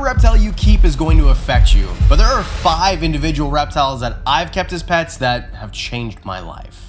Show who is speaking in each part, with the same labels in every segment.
Speaker 1: reptile you keep is going to affect you, but there are 5 individual reptiles that I've kept as pets that have changed my life.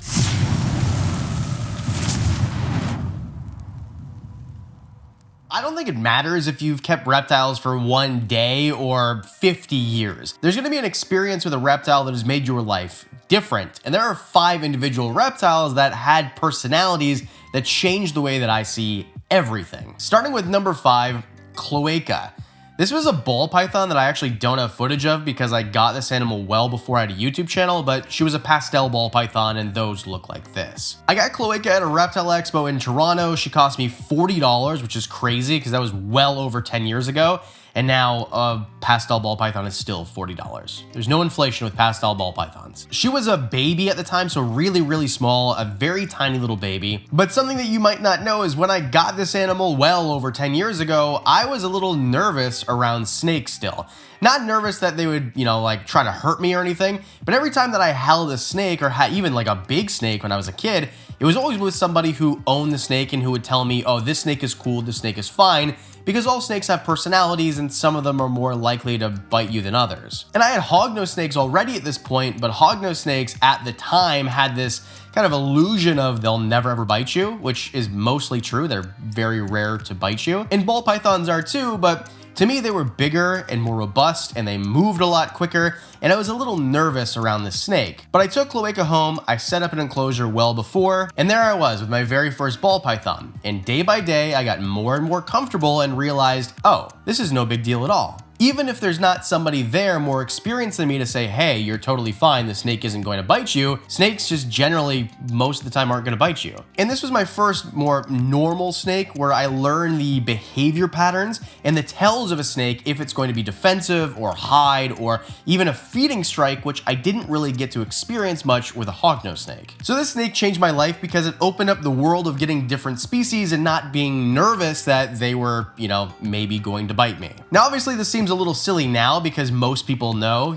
Speaker 1: I don't think it matters if you've kept reptiles for 1 day or 50 years. There's going to be an experience with a reptile that has made your life different, and there are 5 individual reptiles that had personalities that changed the way that I see everything. Starting with number 5, Cloaca. This was a ball python that I actually don't have footage of because I got this animal well before I had a YouTube channel, but she was a pastel ball python and those look like this. I got Cloaca at a reptile expo in Toronto. She cost me $40, which is crazy because that was well over 10 years ago. And now a pastel ball python is still $40. There's no inflation with pastel ball pythons. She was a baby at the time, so really, really small, a very tiny little baby. But something that you might not know is when I got this animal well over 10 years ago, I was a little nervous around snakes still. Not nervous that they would, like try to hurt me or anything, but every time that I held a snake or had even like a big snake when I was a kid, it was always with somebody who owned the snake and who would tell me, oh, this snake is cool, this snake is fine, because all snakes have personalities and some of them are more likely to bite you than others. And I had hognose snakes already at this point, but hognose snakes at the time had this kind of illusion of they'll never ever bite you, which is mostly true. They're very rare to bite you. And ball pythons are too, but to me, they were bigger and more robust and they moved a lot quicker, and I was a little nervous around the snake. But I took Cloaca home, I set up an enclosure well before, and there I was with my very first ball python. And day by day, I got more and more comfortable and realized, oh, this is no big deal at all. Even if there's not somebody there more experienced than me to say, hey, you're totally fine, the snake isn't going to bite you, snakes just generally most of the time aren't going to bite you. And this was my first more normal snake where I learned the behavior patterns and the tells of a snake if it's going to be defensive or hide or even a feeding strike, which I didn't really get to experience much with a hognose snake. So this snake changed my life because it opened up the world of getting different species and not being nervous that they were, maybe going to bite me. Now, obviously this seems a little silly now because most people know,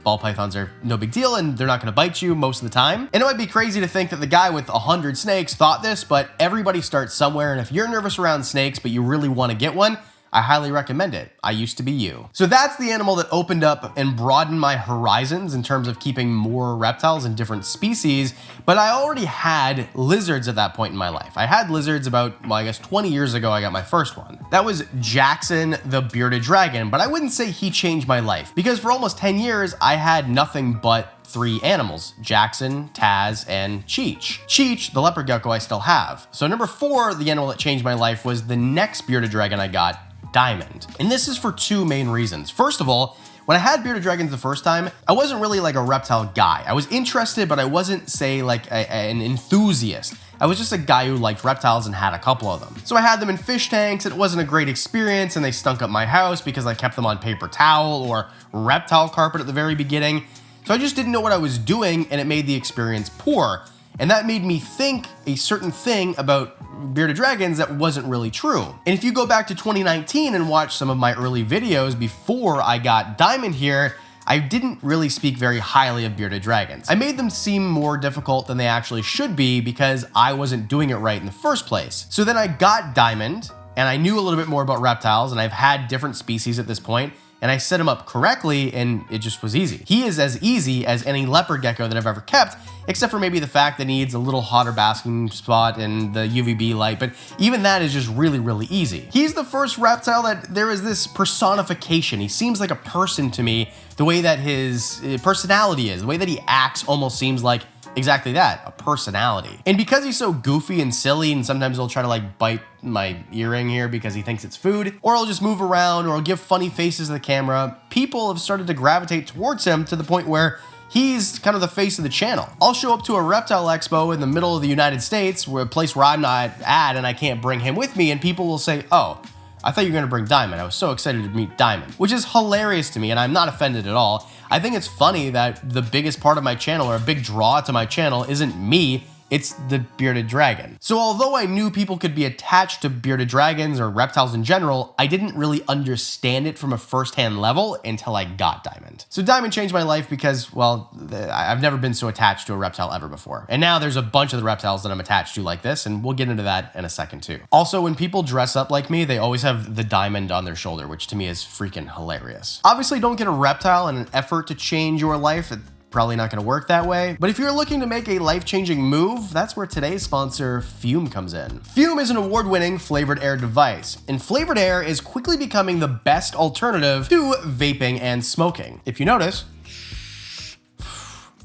Speaker 1: ball pythons are no big deal and they're not going to bite you most of the time. And it might be crazy to think that the guy with 100 snakes thought this, but everybody starts somewhere. And if you're nervous around snakes, but you really want to get one, I highly recommend it. I used to be you. So that's the animal that opened up and broadened my horizons in terms of keeping more reptiles and different species, but I already had lizards at that point in my life. I had lizards about, 20 years ago I got my first one. That was Jackson the bearded dragon, but I wouldn't say he changed my life because for almost 10 years I had nothing but 3 animals, Jackson, Taz, and Cheech. Cheech, the leopard gecko, I still have. So number 4, the animal that changed my life was the next bearded dragon I got, Diamond. And this is for 2 main reasons. First of all, when I had bearded dragons the first time, I wasn't really like a reptile guy. I was interested, but I wasn't, say, like an enthusiast. I was just a guy who liked reptiles and had a couple of them. So I had them in fish tanks, and it wasn't a great experience, and they stunk up my house because I kept them on paper towel or reptile carpet at the very beginning. So I just didn't know what I was doing, and it made the experience poor. And that made me think a certain thing about bearded dragons that wasn't really true. And if you go back to 2019 and watch some of my early videos before I got Diamond here, I didn't really speak very highly of bearded dragons. I made them seem more difficult than they actually should be because I wasn't doing it right in the first place. So then I got Diamond, and I knew a little bit more about reptiles, and I've had different species at this point, and I set him up correctly, and it just was easy. He is as easy as any leopard gecko that I've ever kept, except for maybe the fact that he needs a little hotter basking spot and the UVB light, but even that is just really, really easy. He's the first reptile that there is this personification. He seems like a person to me, the way that his personality is, the way that he acts almost seems like exactly that, a personality. And because he's so goofy and silly, and sometimes he'll try to like bite my earring here because he thinks it's food, or he'll just move around, or he'll give funny faces to the camera, people have started to gravitate towards him to the point where he's kind of the face of the channel. I'll show up to a reptile expo in the middle of the United States, a place where I'm not at and I can't bring him with me, and people will say, oh, I thought you were gonna bring Diamond. I was so excited to meet Diamond, which is hilarious to me, and I'm not offended at all. I think it's funny that the biggest part of my channel, or a big draw to my channel, isn't me, It's the bearded dragon. So although I knew people could be attached to bearded dragons or reptiles in general, I didn't really understand it from a first-hand level until I got Diamond. So Diamond changed my life because, well, I've never been so attached to a reptile ever before. And now there's a bunch of the reptiles that I'm attached to like this, and we'll get into that in a second too. Also, when people dress up like me, they always have the diamond on their shoulder, which to me is freaking hilarious. Obviously, don't get a reptile in an effort to change your life. It's probably not gonna work that way. But if you're looking to make a life-changing move, that's where today's sponsor, Fume, comes in. Fume is an award-winning flavored air device, and flavored air is quickly becoming the best alternative to vaping and smoking. If you notice,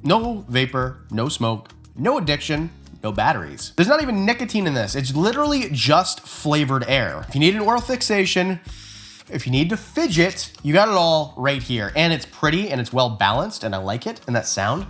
Speaker 1: no vapor, no smoke, no addiction, no batteries. There's not even nicotine in this. It's literally just flavored air. If you need an oral fixation, if you need to fidget, you got it all right here. And it's pretty and it's well balanced and I like it. And that sound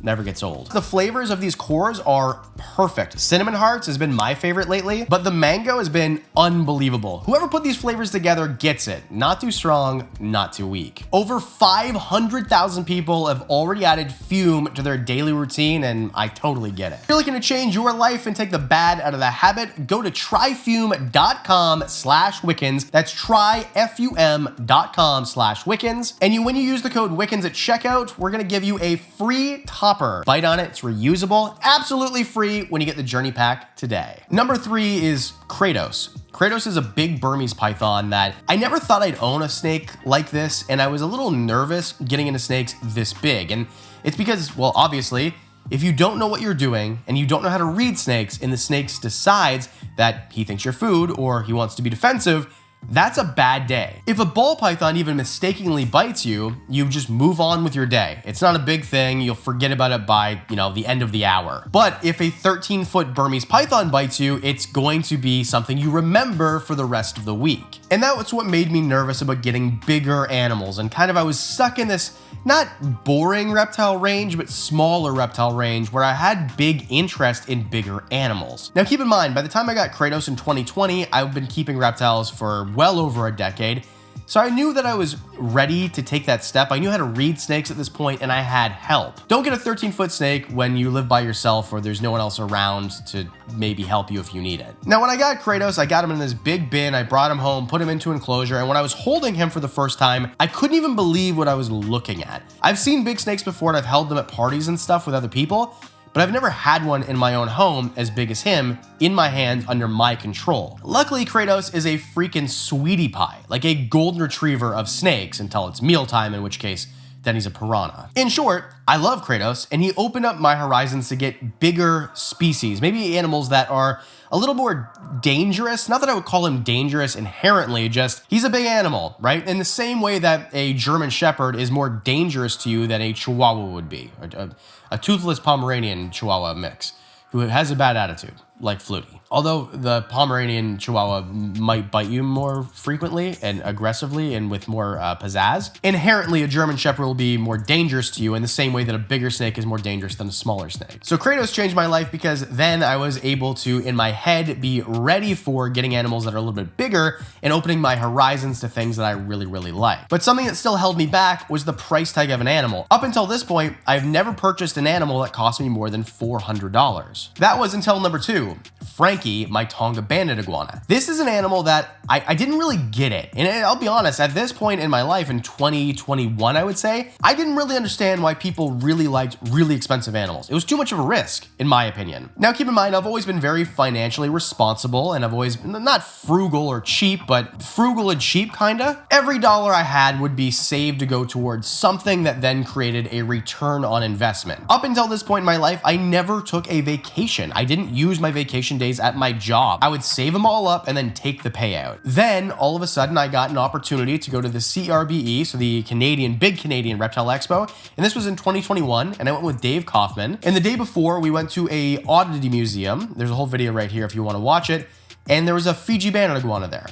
Speaker 1: never gets old. The flavors of these cores are perfect. Cinnamon Hearts has been my favorite lately, but the mango has been unbelievable. Whoever put these flavors together gets it. Not too strong, not too weak. Over 500,000 people have already added Fume to their daily routine, and I totally get it. If you're looking to change your life and take the bad out of the habit, go to tryfume.com/Wickens. That's tryfum.com/Wickens. And when you use the code Wickens at checkout, we're gonna give you a free topper. Bite on it, it's reusable, absolutely free when you get the Journey Pack today. Number 3 is Kratos. Kratos is a big Burmese python that I never thought I'd own a snake like this, and I was a little nervous getting into snakes this big. And it's because, well, obviously, if you don't know what you're doing and you don't know how to read snakes and the snake decides that he thinks you're food or he wants to be defensive, that's a bad day. If a ball python even mistakenly bites you, you just move on with your day. It's not a big thing. You'll forget about it by, the end of the hour. But if a 13-foot Burmese python bites you, it's going to be something you remember for the rest of the week. And that's what made me nervous about getting bigger animals. And I was stuck in this not boring reptile range, but smaller reptile range where I had big interest in bigger animals. Now keep in mind, by the time I got Kratos in 2020, I've been keeping reptiles for well over a decade. So I knew that I was ready to take that step. I knew how to read snakes at this point, and I had help. Don't get a 13-foot snake when you live by yourself or there's no one else around to maybe help you if you need it. Now, when I got Kratos, I got him in this big bin. I brought him home, put him into an enclosure, and when I was holding him for the first time, I couldn't even believe what I was looking at. I've seen big snakes before, and I've held them at parties and stuff with other people, but I've never had one in my own home as big as him in my hands under my control. Luckily, Kratos is a freaking sweetie pie, like a golden retriever of snakes until it's mealtime, in which case, then he's a piranha. In short, I love Kratos, and he opened up my horizons to get bigger species, maybe animals that are a little more dangerous. Not that I would call him dangerous inherently, just he's a big animal, right? In the same way that a German Shepherd is more dangerous to you than a Chihuahua would be, a toothless Pomeranian Chihuahua mix who has a bad attitude, like Flutie. Although the Pomeranian Chihuahua might bite you more frequently and aggressively and with more pizzazz, inherently a German Shepherd will be more dangerous to you in the same way that a bigger snake is more dangerous than a smaller snake. So Kratos changed my life because then I was able to, in my head, be ready for getting animals that are a little bit bigger and opening my horizons to things that I really, really like. But something that still held me back was the price tag of an animal. Up until this point, I've never purchased an animal that cost me more than $400. That was until number 2, Frankie, my Tonga banded iguana. This is an animal that I didn't really get it. And I'll be honest, at this point in my life, in 2021, I would say, I didn't really understand why people really liked really expensive animals. It was too much of a risk, in my opinion. Now, keep in mind, I've always been very financially responsible, and I've always been not frugal or cheap, but frugal and cheap, kinda. Every dollar I had would be saved to go towards something that then created a return on investment. Up until this point in my life, I never took a vacation. I didn't use my vacation days at my job. I would save them all up and then take the payout. Then, all of a sudden, I got an opportunity to go to the CRBE, so the big Canadian Reptile Expo, and this was in 2021, and I went with Dave Kaufman. And the day before, we went to a oddity museum. There's a whole video right here if you want to watch it, and there was a Fiji banded iguana there.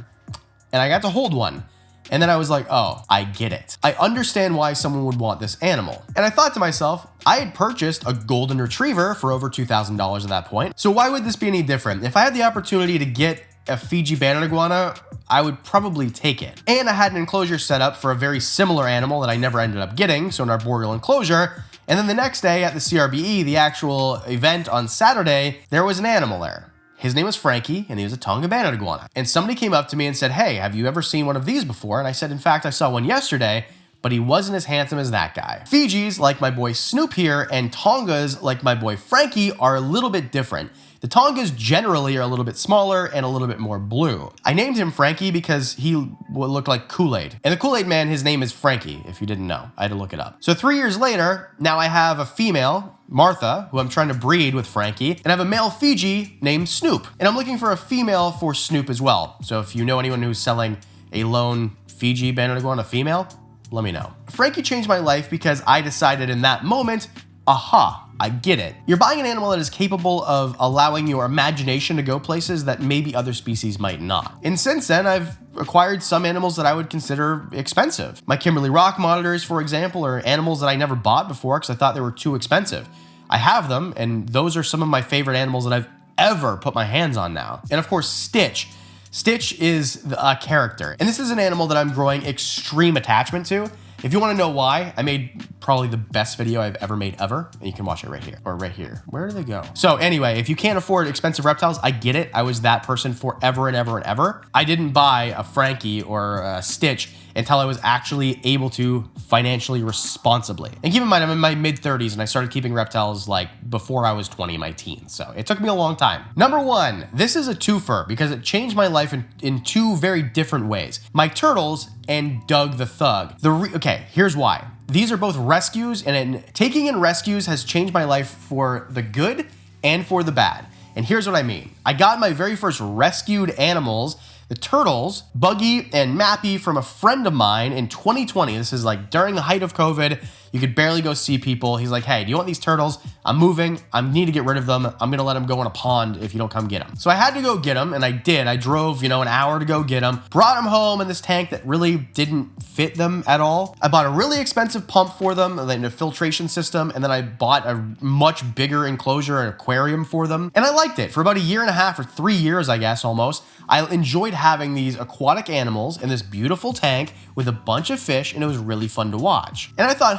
Speaker 1: And I got to hold one. And then I was like, oh, I get it. I understand why someone would want this animal. And I thought to myself, I had purchased a golden retriever for over $2,000 at that point. So why would this be any different? If I had the opportunity to get a Fiji banded iguana, I would probably take it. And I had an enclosure set up for a very similar animal that I never ended up getting. So an arboreal enclosure, And then the next day at the CRBE, the actual event on Saturday, there was an animal there. His name was Frankie, and he was a Tonga banded iguana. And somebody came up to me and said, hey, have you ever seen one of these before? And I said, in fact, I saw one yesterday, but he wasn't as handsome as that guy. Fijis, like my boy Snoop here, and Tongas, like my boy Frankie, are a little bit different. The Tongas generally are a little bit smaller and a little bit more blue. I named him Frankie because he looked like Kool-Aid. And the Kool-Aid man, his name is Frankie, if you didn't know. I had to look it up. So 3 years later, now I have a female, Martha, who I'm trying to breed with Frankie, and I have a male Fiji named Snoop. And I'm looking for a female for Snoop as well. So if you know anyone who's selling a lone Fiji banded iguana female, let me know. Frankie changed my life because I decided in that moment, aha, I get it. You're buying an animal that is capable of allowing your imagination to go places that maybe other species might not. And since then, I've acquired some animals that I would consider expensive. My Kimberly Rock monitors, for example, are animals that I never bought before because I thought they were too expensive. I have them, and those are some of my favorite animals that I've ever put my hands on now. And of course, Stitch. Stitch is a character, and this is an animal that I'm growing extreme attachment to. If you want to know why, I made probably the best video I've ever made ever, and you can watch it right here, or right here. Where do they go? So anyway, if you can't afford expensive reptiles, I get it. I was that person forever and ever and ever. I didn't buy a Frankie or a Stitch until I was actually able to financially responsibly. And keep in mind, I'm in my mid-30s and I started keeping reptiles like before I was 20 in my teens. So it took me a long time. Number one, this is a twofer because it changed my life in two very different ways. My turtles and Doug the Thug. Okay, here's why. These are both rescues, and taking in rescues has changed my life for the good and for the bad. And here's what I mean. I got my very first rescued animals, the turtles, Buggy and Mappy, from a friend of mine in 2020. This is like during the height of COVID. You could barely go see people. He's like, hey, do you want these turtles? I'm moving. I need to get rid of them. I'm going to let them go in a pond if you don't come get them. So I had to go get them, and I did. I drove, an hour to go get them. Brought them home in this tank that really didn't fit them at all. I bought a really expensive pump for them, and then a filtration system, and then I bought a much bigger enclosure and aquarium for them. And I liked it. For about a year and a half or 3 years, I guess, almost, I enjoyed having these aquatic animals in this beautiful tank with a bunch of fish, and it was really fun to watch. And I thought,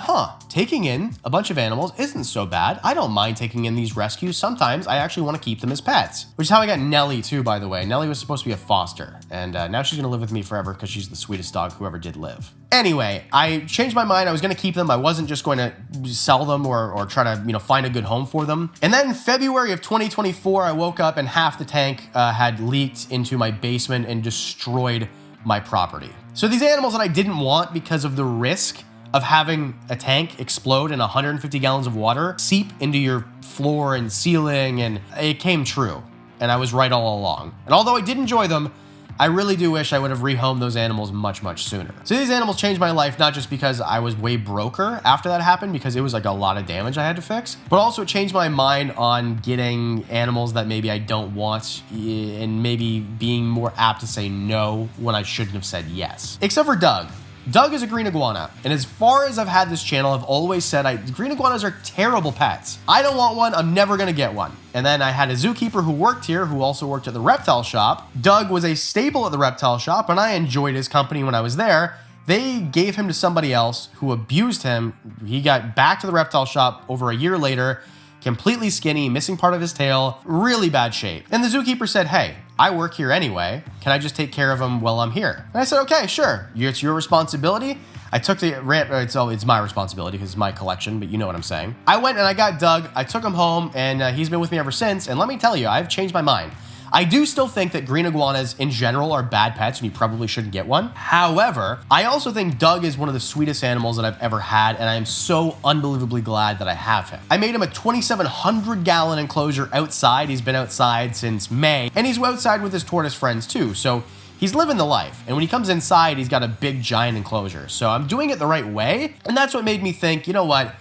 Speaker 1: taking in a bunch of animals isn't so bad. I don't mind taking in these rescues. Sometimes I actually want to keep them as pets, which is how I got Nellie too, by the way. Nellie was supposed to be a foster, and now she's gonna live with me forever because she's the sweetest dog who ever did live. Anyway, I changed my mind. I was gonna keep them. I wasn't just going to sell them or try to, find a good home for them. And then February of 2024, I woke up and half the tank had leaked into my basement and destroyed my property. So these animals that I didn't want because of the risk of having a tank explode and 150 gallons of water seep into your floor and ceiling, and it came true. And I was right all along. And although I did enjoy them, I really do wish I would have rehomed those animals much, much sooner. So these animals changed my life, not just because I was way broker after that happened, because it was like a lot of damage I had to fix, but also it changed my mind on getting animals that maybe I don't want, and maybe being more apt to say no when I shouldn't have said yes. Except for Doug. Doug is a green iguana, and as far as I've had this channel, I've always said green iguanas are terrible pets. I don't want one, I'm never gonna get one. And then I had a zookeeper who worked here, who also worked at the reptile shop. Doug was a staple at the reptile shop, and I enjoyed his company when I was there. They gave him to somebody else who abused him. He got back to the reptile shop over a year later, completely skinny, missing part of his tail, really bad shape. And the zookeeper said, hey, I work here anyway. Can I just take care of him while I'm here? And I said, okay, sure. It's your responsibility. I took it's my responsibility because it's my collection, but you know what I'm saying. I went and I got Doug. I took him home, and he's been with me ever since. And let me tell you, I've changed my mind. I do still think that green iguanas in general are bad pets and you probably shouldn't get one. However, I also think Doug is one of the sweetest animals that I've ever had, and I am so unbelievably glad that I have him. I made him a 2,700 gallon enclosure outside. He's been outside since May, and he's outside with his tortoise friends too. So he's living the life. And when he comes inside, he's got a big giant enclosure. So I'm doing it the right way. And that's what made me think, you know what?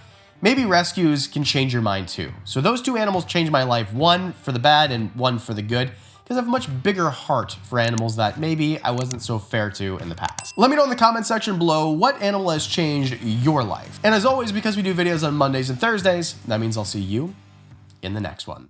Speaker 1: Maybe rescues can change your mind too. So those two animals changed my life, one for the bad and one for the good, because I have a much bigger heart for animals that maybe I wasn't so fair to in the past. Let me know in the comment section below what animal has changed your life. And as always, because we do videos on Mondays and Thursdays, that means I'll see you in the next one.